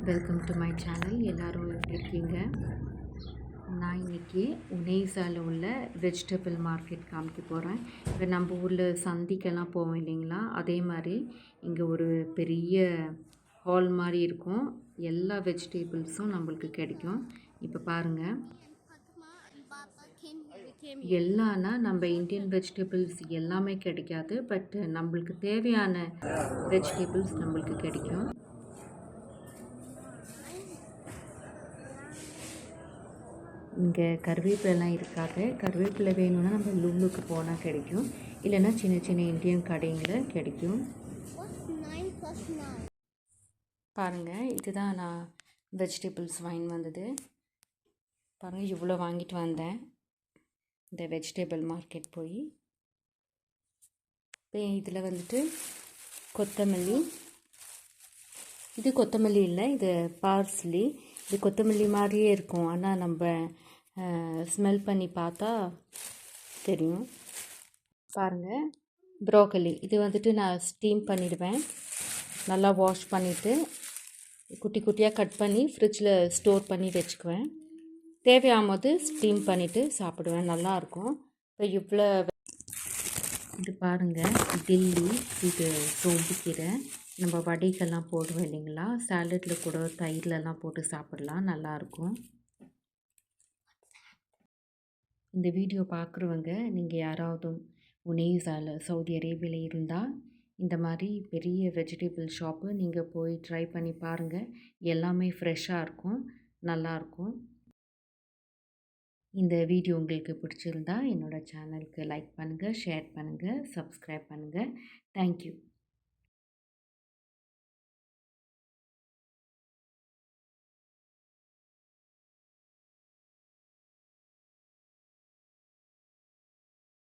Welcome to my channel. எல்லோரும் எப்படி இருக்கீங்க? நான் இன்றைக்கி உனேசாவில் உள்ள வெஜிடபிள் மார்க்கெட் காமிக்க போகிறேன். இப்போ நம்ம ஊரில் சந்திக்கெல்லாம் போவோம் இல்லைங்களா, அதே மாதிரி இங்கே ஒரு பெரிய ஹால் மாதிரி இருக்கும். எல்லா வெஜிடபிள்ஸும் நம்மளுக்கு கிடைக்கும். இப்போ பாருங்கள், எல்லாம்னா நம்ம இந்தியன் வெஜிடபிள்ஸ் எல்லாமே கிடைக்காது, பட் நம்மளுக்கு தேவையான வெஜிடபிள்ஸ் நம்மளுக்கு கிடைக்கும். இங்கே கருவேப்பிலெலாம் இருக்காது. கருவேப்பிலை வேணும்னா நம்ம லுல்லுக்கு போனால் கிடைக்கும், இல்லைன்னா சின்ன சின்ன இந்தியன் கடைங்களில் கிடைக்கும். பாருங்கள், இதுதான் நான் வெஜிடபிள்ஸ் வாங்கி வந்தது. பாருங்கள், இவ்வளோ வாங்கிட்டு வந்தேன் இந்த வெஜிடபிள் மார்க்கெட் போய். இப்போ இதில் வந்துட்டு கொத்தமல்லி, இது கொத்தமல்லி இல்லை, இது பார்ஸ்லி. இது கொத்தமல்லி மாதிரியே இருக்கும், ஆனால் நம்ம ஸ்மெல் பண்ணி பார்த்தா தெரியும். பாருங்கள், ப்ரோக்கலி, இது வந்துட்டு நான் ஸ்டீம் பண்ணிடுவேன். நல்லா வாஷ் பண்ணிவிட்டு குட்டி குட்டியாக கட் பண்ணி ஃப்ரிட்ஜில் ஸ்டோர் பண்ணி வச்சுக்குவேன். தேவையாகும் போது ஸ்டீம் பண்ணிவிட்டு சாப்பிடுவேன், நல்லாயிருக்கும். இப்போ இவ்வளோ இது பாருங்கள், டில்லி, இது சோம்புக்கீரை. நம்ம வடைகள்லாம் போடுவோம் இல்லைங்களா, சாலட்டில் கூட தயிர்லலாம் போட்டு சாப்பிடலாம், நல்லாயிருக்கும். இந்த வீடியோ பார்க்குறவங்க நீங்கள் யாராவது உனேசாவில் சவுதி அரேபியாவில் இருந்தால் இந்த மாதிரி பெரிய வெஜிடபிள் ஷாப்பு நீங்கள் போய் ட்ரை பண்ணி பாருங்கள். எல்லாமே ஃப்ரெஷ்ஷாக இருக்கும், நல்லாயிருக்கும். இந்த வீடியோ உங்களுக்கு பிடிச்சிருந்தா என்னோடய சேனலுக்கு லைக் பண்ணுங்கள், ஷேர் பண்ணுங்கள், சப்ஸ்கிரைப் பண்ணுங்கள். தேங்க்யூ.